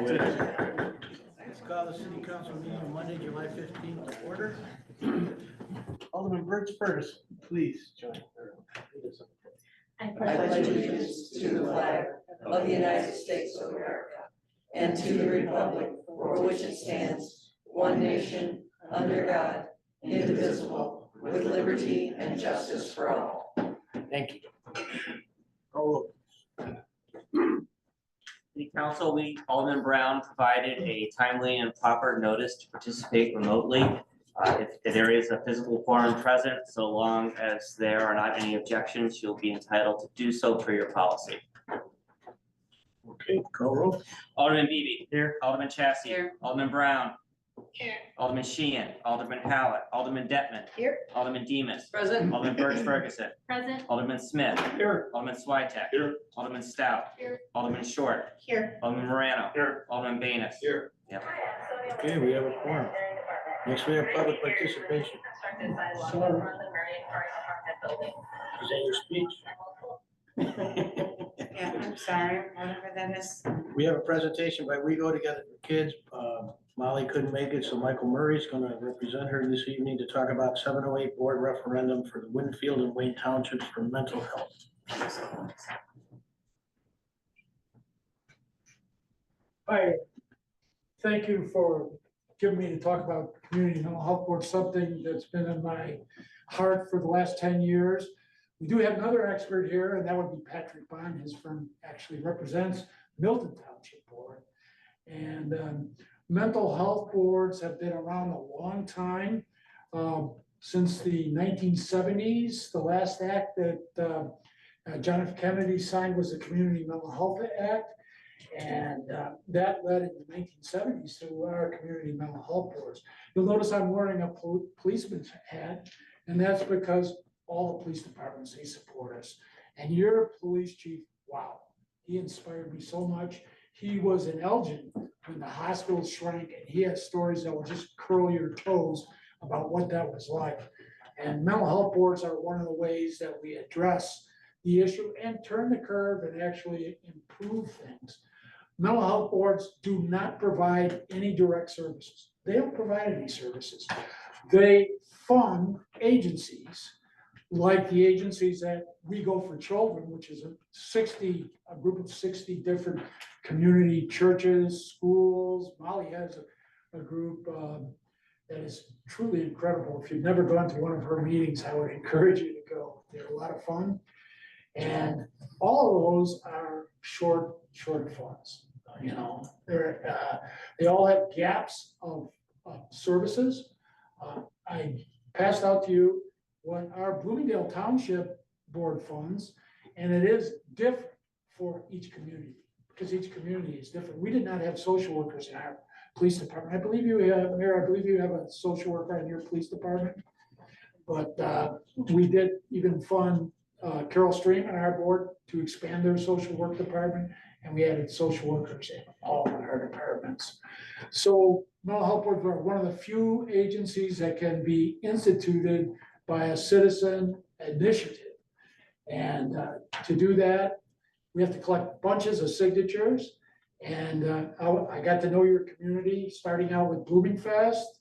Let's call the city council meeting on Monday, July 15th to order. Alderman Burks first, please join. I pledge allegiance to the flag of the United States of America and to the republic for which it stands, one nation, under God, indivisible, with liberty and justice for all. Thank you. Call City Council, Alderman Brown provided a timely and proper notice to participate remotely. If there is a physical quorum present, so long as there are not any objections, you'll be entitled to do so per your policy. Okay, call roll. Alderman Beebe. Here. Alderman Chassie. Here. Alderman Brown. Here. Alderman Sheehan. Alderman Hallett. Alderman Detman. Here. Alderman Demas. Present. Alderman Burks Ferguson. Present. Alderman Smith. Here. Alderman Switek. Here. Alderman Stout. Here. Alderman Short. Here. Alderman Morano. Here. Alderman Baines. Here. Yep. Okay, we have a quorum. Next, we have public participation. Is that your speech? Yeah, I'm sorry, whatever that is. We have a presentation by We Go Together for Kids. Molly couldn't make it, so Michael Murray's going to represent her this evening to talk about 708 board referendum for the Winfield and Wayne Townships for mental health. Hi, thank you for giving me to talk about community mental health board, something that's been in my heart for the last 10 years. We do have another expert here, and that would be Patrick Bond. His firm actually represents Milton Township Board. And mental health boards have been around a long time, since the 1970s. The last act that John F. Kennedy signed was the Community Mental Health Act. And that led in the 1970s to our community mental health boards. You'll notice I'm wearing a policeman's hat, and that's because all the police departments, they support us. And your police chief, wow, he inspired me so much. He was in Elgin when the hospital shrank, and he has stories that will just curl your toes about what that was like. And mental health boards are one of the ways that we address the issue and turn the curve and actually improve things. Mental health boards do not provide any direct services. They don't provide any services. They fund agencies like the agencies that We Go for Children, which is a group of 60 different community churches, schools. Molly has a group that is truly incredible. If you've never gone to one of her meetings, I would encourage you to go. They're a lot of fun. And all of those are short funds. You know, they all have gaps of services. I passed out to you what our Bloomingdale Township Board funds, and it is different for each community because each community is different. We did not have social workers in our police department. I believe you have, Mayor, I believe you have a social worker in your police department. But we did even fund Carol Stream and our board to expand their social work department, and we added social workers in all of our departments. So mental health boards are one of the few agencies that can be instituted by a citizen initiative. And to do that, we have to collect bunches of signatures. And I got to know your community, starting out with Blooming Fest.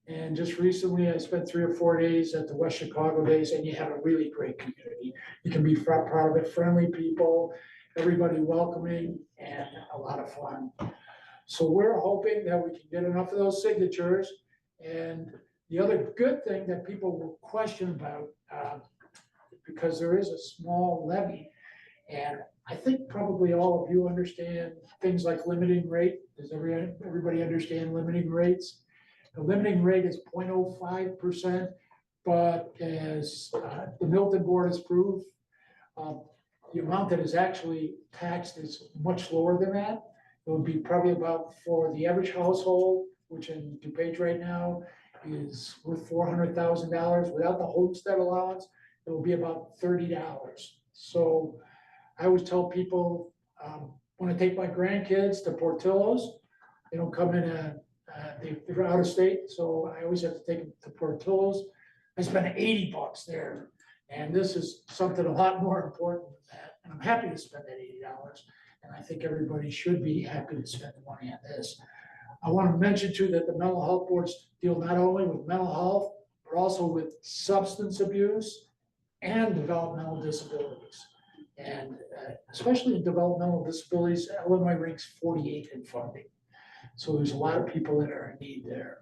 And just recently, I spent 3 or 4 days at the West Chicago Days, and you have a really great community. You can be proud of it, friendly people, everybody welcoming, and a lot of fun. So we're hoping that we can get enough of those signatures. And the other good thing that people will question about, because there is a small levy, and I think probably all of you understand things like limiting rate. Does everybody understand limiting rates? The limiting rate is 0.05%, but as the Milton Board has proved, the amount that is actually taxed is much lower than that. It would be probably about, for the average household, which in DuPage right now is worth $400,000 without the homestead allowance, it will be about $30. So I always tell people, when I take my grandkids to Portillo's, they don't come in they're out of state, so I always have to take them to Portillo's. I spend $80 there, and this is something a lot more important than that. And I'm happy to spend that $80 and I think everybody should be happy to spend money on this. I want to mention too that the mental health boards deal not only with mental health, but also with substance abuse and developmental disabilities. And especially in developmental disabilities, Illinois ranks 48 in funding. So there's a lot of people that are in need there.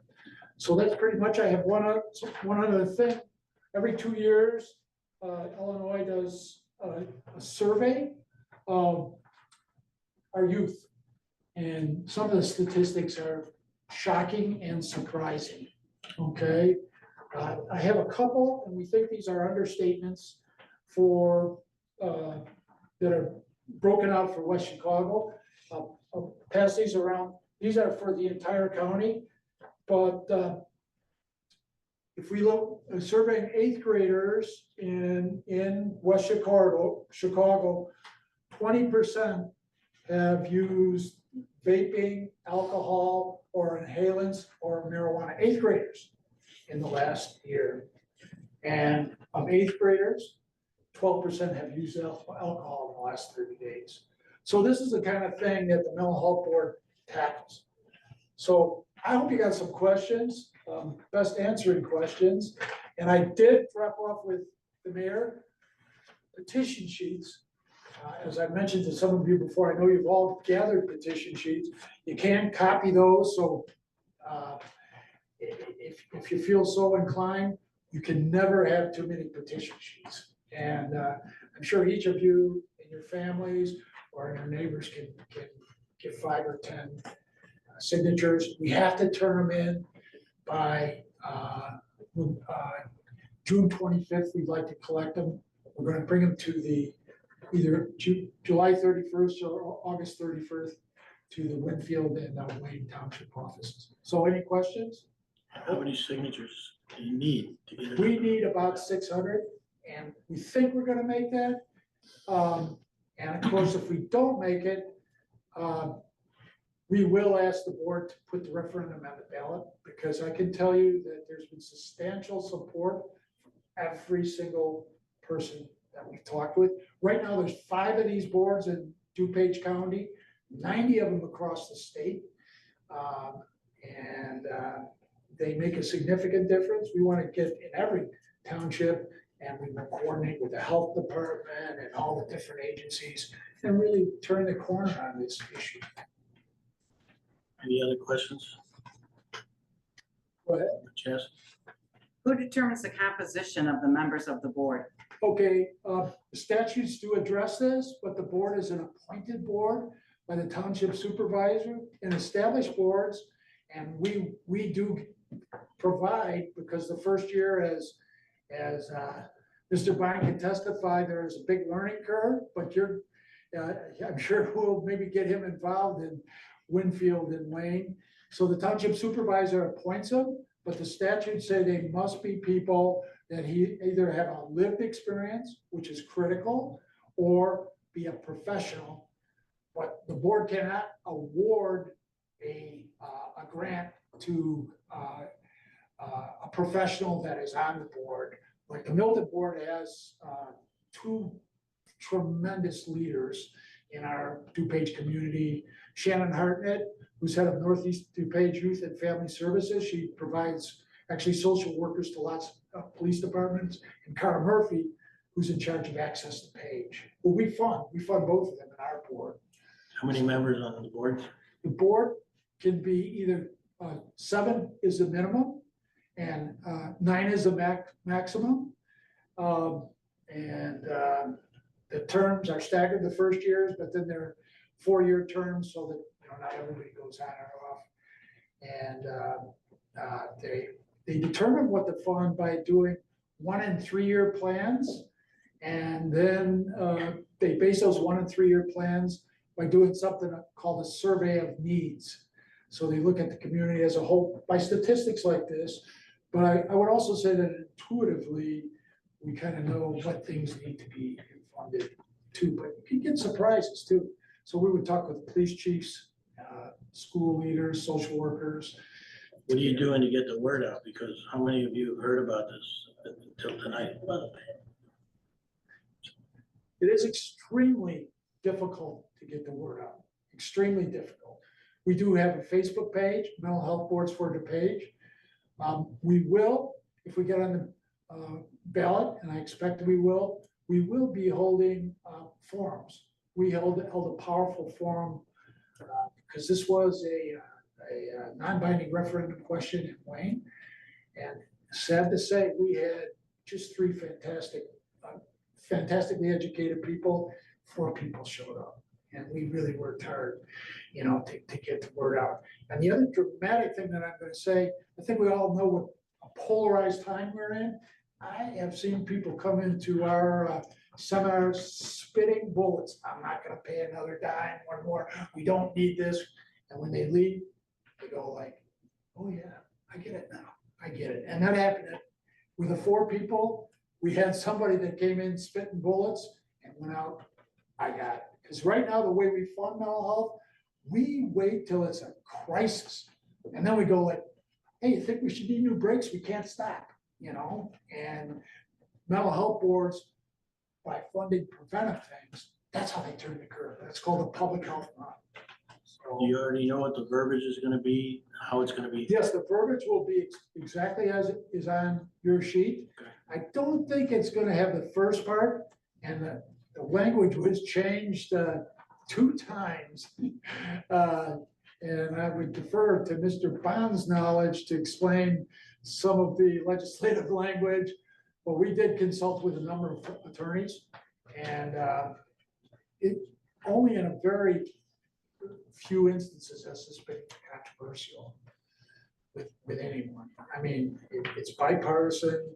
So that's pretty much, I have one other thing. Every 2 years, Illinois does a survey of our youth. And some of the statistics are shocking and surprising, okay? I have a couple, and we think these are understatements for, that are broken out for West Chicago. I'll pass these around. These are for the entire county, but if we look, surveying 8th graders in West Chicago, 20% have used vaping, alcohol, or inhalants or marijuana, 8th graders in the last year. And of 8th graders, 12% have used alcohol in the last 30 days. So this is the kind of thing that the mental health board tackles. So I hope you got some questions, best answering questions. And I did drop off with the mayor petition sheets. As I mentioned to some of you before, I know you've all gathered petition sheets. You can copy those, so if you feel so inclined, you can never have too many petition sheets. And I'm sure each of you and your families or your neighbors can get 5 or 10 signatures. We have to turn them in by June 25th. We'd like to collect them. We're going to bring them to the either July 31st or August 31st to the Winfield and Wayne Township offices. So any questions? How many signatures do you need to get it? We need about 600, and we think we're gonna make that. And of course, if we don't make it, we will ask the board to put the referendum on the ballot, because I can tell you that there's been substantial support from every single person that we've talked with. Right now, there's 5 of these boards in DuPage County, 90 of them across the state. And they make a significant difference. We want to get in every township, and we will coordinate with the health department and all the different agencies and really turn the corner on this issue. Any other questions? Go ahead. Jess? Who determines the composition of the members of the board? Okay, the statutes do address this, but the board is an appointed board by the township supervisor and established boards. And we do provide, because the first year, as Mr. Bond can testify, there's a big learning curve, but I'm sure we'll maybe get him involved in Winfield and Wayne. So the township supervisor appoints them, but the statutes say they must be people that he either have a lived experience, which is critical, or be a professional. But the board cannot award a grant to a professional that is on the board. Like the Milton board has 2 tremendous leaders in our DuPage community. Shannon Hartnett, who's head of Northeast DuPage Youth and Family Services. She provides actually social workers to lots of police departments. And Cara Murphy, who's in charge of Access to Page. Well, we fund both of them in our board. How many members on the board? The board can be either 7 is the minimum and 9 is the maximum. The terms are staggered the first years, but then they're 4-year terms so that not everybody goes on or off. And they determine what to fund by doing 1 and 3-year plans. And then they base those 1 and 3-year plans by doing something called a survey of needs. So they look at the community as a whole by statistics like this. But I would also say that intuitively, we kind of know what things need to be funded too, but you can get surprises too. So we would talk with police chiefs, school leaders, social workers. What are you doing to get the word out? Because how many of you have heard about this until tonight? It is extremely difficult to get the word out. Extremely difficult. We do have a Facebook page, Mental Health Boards for the page. We will, if we get on the ballot, and I expect we will be holding forums. We held a powerful forum because this was a non-binding referendum question in Wayne. And sad to say, we had just three fantastically educated people. 4 people showed up, and we really worked hard, to get the word out. And the other dramatic thing that I'm going to say, I think we all know what a polarized time we're in. I have seen people come into our seminars spitting bullets. I'm not going to pay another dime or more. We don't need this. And when they leave, they go like, oh yeah, I get it now. I get it. And that happened with the 4 people. We had somebody that came in spitting bullets and went out, I got it. Because right now, the way we fund mental health, we wait till it's a crisis. And then we go like, hey, you think we should need new brakes? We can't stop, And mental health boards, by funding preventive things, that's how they turn the curve. That's called a public health model. Do you already know what the verbiage is gonna be, how it's gonna be? Yes, the verbiage will be exactly as it is on your sheet. I don't think it's gonna have the first part, and the language was changed 2 times. And I would defer to Mr. Bond's knowledge to explain some of the legislative language. But we did consult with a number of attorneys, and it only in a very few instances has this been controversial with anyone. I mean, it's bipartisan.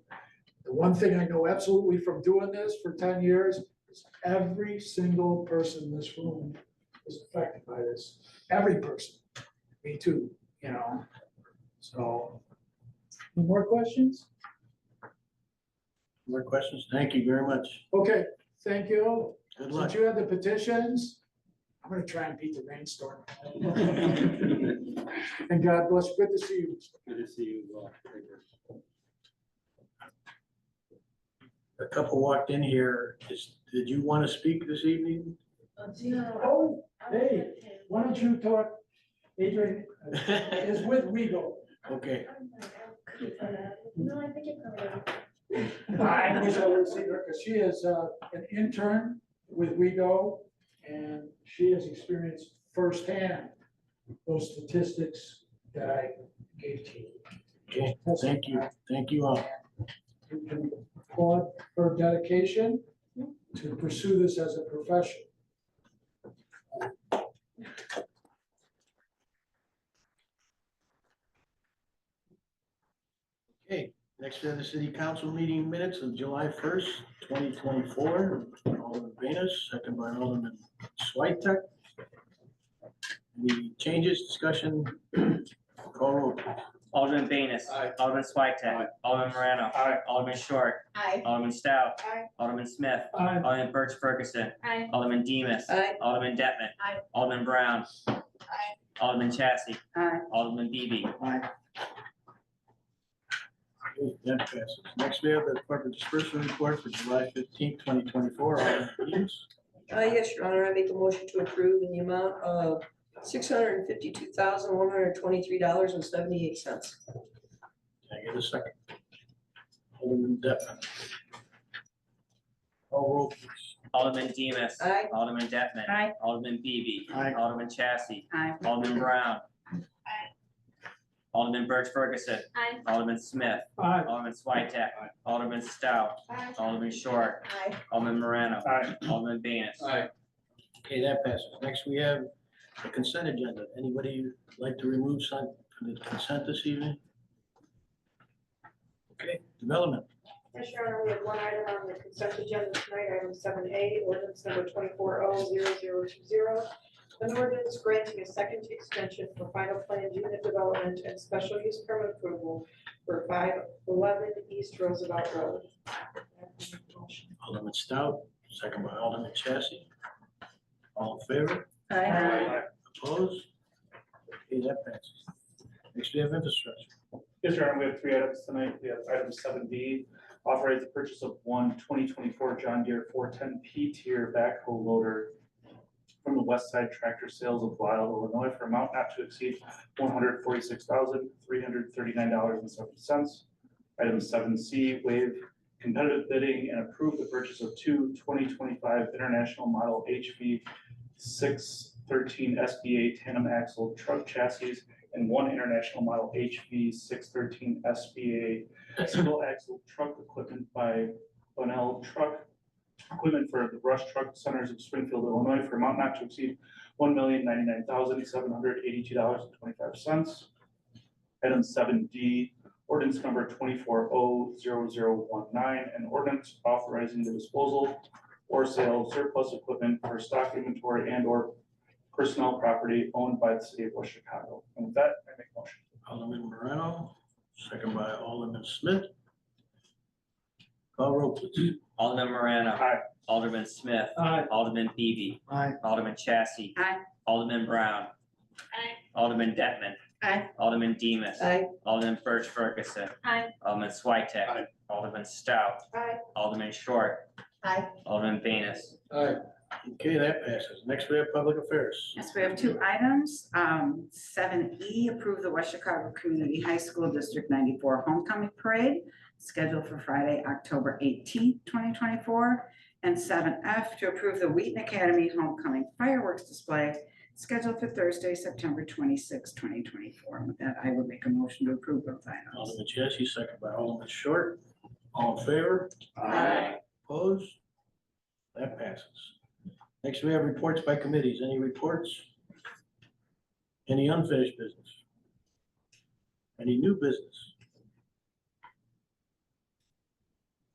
The one thing I know absolutely from doing this for 10 years is every single person in this room is affected by this. Every person. Me too, So, any more questions? More questions? Thank you very much. Okay, thank you. Good luck. Since you have the petitions, I'm gonna try and beat the rainstorm. And God bless, good to see you. Good to see you. A couple walked in here. Did you want to speak this evening? Oh, hey, why don't you talk, Adrian is with WeGo. Okay, No, I think it probably. I wish I would have seen her, because she is an intern with WeGo, and she has experienced firsthand those statistics that I gave to you. okay, thank you all. You can applaud her dedication to pursue this as a profession. Okay, next we have the city council meeting minutes of July 1st, 2024. Alderman Venus, second by Alderman Switek. Any changes, discussion? Call roll, please. Alderman Venus. Aye. Alderman Switek. Aye. Alderman Morano. Aye. Alderman Short. Aye. Alderman Stout. Aye. Alderman Smith. Aye. Alderman Birch Ferguson. Aye. Alderman Demus. Aye. Alderman Detman. Aye. Alderman Brown. Aye. Alderman Chassie. Aye. Alderman Beebe. Okay, that passes. Next we have the corporate disbursement report for July 15th, 2024. Alderman Demus. Yes, Your Honor, I make a motion to approve in the amount of $652,123.78. Can I get a second? Alderman Detman. Call roll, please. Alderman Demus. Aye. Alderman Detman. Aye. Alderman Beebe. Aye. Alderman Chassie. Aye. Alderman Brown. Alderman Birch Ferguson. Aye. Alderman Smith. Aye. Alderman Switek. Alderman Stout. Aye. Alderman Short. Aye. Alderman Morano. Aye. Alderman Venus. Aye. Okay, that passes. Next we have the consent agenda. Anybody like to remove some from the consent this evening? Okay, development. Yes, Your Honor, we have one item on the consent agenda tonight, item 7A, ordinance number 240020. An ordinance granting a second extension for final planned unit development and special use permit approval for 511 East Roosevelt Road. Alderman Stout, second by Alderman Chassie. All in favor? Aye. Opposed? Okay, that passes. Next we have infrastructure. Yes, Your Honor, we have 3 items tonight. We have item 7B, authorize the purchase of one 2024 John Deere 410 P tier backhoe loader from from the West Side Tractor Sales of Lisle, Illinois for amount not to exceed $146,339.70. Item 7C, waive competitive bidding and approve the purchase of two 2025 International Model HV 613 SBA tandem axle truck chassis and one International Model HV 613 SBA single axle truck equipment by Bonnell Truck Equipment for the Brush Truck Centers of Springfield, Illinois for amount not to exceed $1,099,782.25. Item 7D, ordinance number 240019, an ordinance authorizing the disposal or sale of surplus equipment for stock inventory and or personnel property owned by the city of West Chicago. And with that, I make a motion. Alderman Moreno, second by Alderman Smith. Call roll, please. Alderman Morano. Aye. Alderman Smith. Aye. Alderman Beebe. Aye. Alderman Chassie. Aye. Alderman Brown. Aye. Alderman Detman. Aye. Alderman Demus. Aye. Alderman Birch Ferguson. Aye. Alderman Switech. Aye. Alderman Stout. Aye. Alderman Short. Aye. Alderman Venus. Aye. Okay, that passes. Next, we have public affairs. Yes, we have two items. 7E, approve the West Chicago Community High School District 94 Homecoming Parade scheduled for Friday, October 18th, 2024. And 7F, to approve the Wheaton Academy Homecoming Fireworks Display scheduled for Thursday, September 26th, 2024. And with that, I would make a motion to approve those items. Alderman Chessy, second by Alderman Short. All in favor? Aye. Opposed? That passes. Next, we have reports by committees. Any reports? Any unfinished business? Any new business?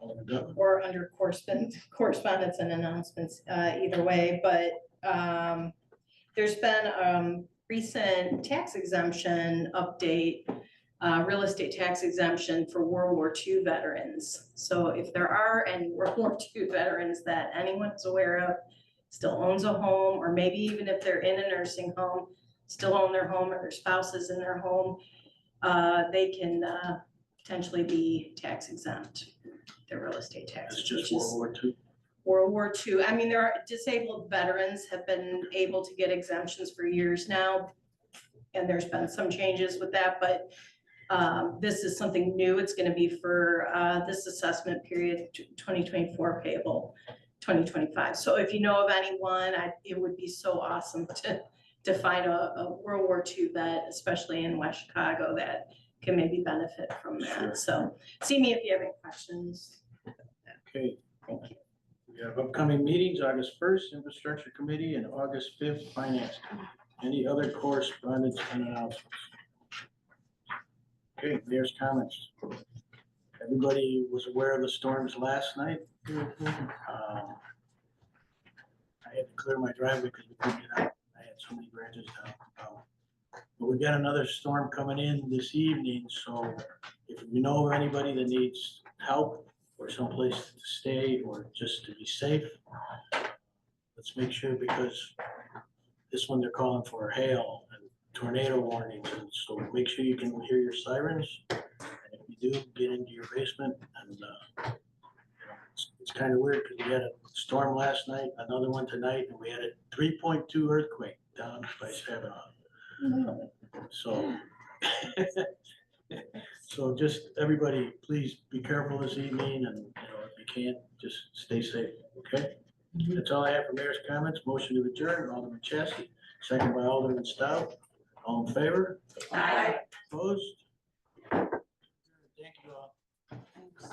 Alderman Dutton. or under correspondence and announcements, either way, but there's been recent tax exemption update, real estate tax exemption for World War II veterans. So if there are any World War II veterans that anyone's aware of, still owns a home, or maybe even if they're in a nursing home, still own their home, or their spouse is in their home, they can potentially be tax exempt, their real estate It's taxes, just which is World War II. World War II. I mean, there are disabled veterans have been able to get exemptions for years now. And there's been some changes with that, but this is something new. It's gonna be for this assessment period, 2024 payable 2025. So if you know of anyone, it would be so awesome to find a World War II vet, especially in West Chicago, that can maybe benefit from Sure. that. So see me if you have any questions. Okay, Thank you. we have upcoming meetings, August 1st, Infrastructure Committee, and August 5th, Finance Committee. Any other correspondence and announcements? Okay, mayor's comments. Everybody was aware of the storms last night. I had to clear my driveway because we couldn't get out. I had so many branches down. But we got another storm coming in this evening, so if you know of anybody that needs help or someplace to stay or just to be safe, let's make sure, because this one they're calling for hail and tornado warnings, and so make sure you can hear your sirens. And if you do, get into your basement, and it's kind of weird because we had a storm last night, another one tonight, and we had a 3.2 earthquake down by Saginaw. So, so just everybody, please be careful this evening, and if you can't, just stay safe, okay? That's all I have for mayor's comments. Motion to adjourn, Alderman Chessy, second by Alderman Stout. All in favor? Aye. Opposed? Thank you all. Thanks.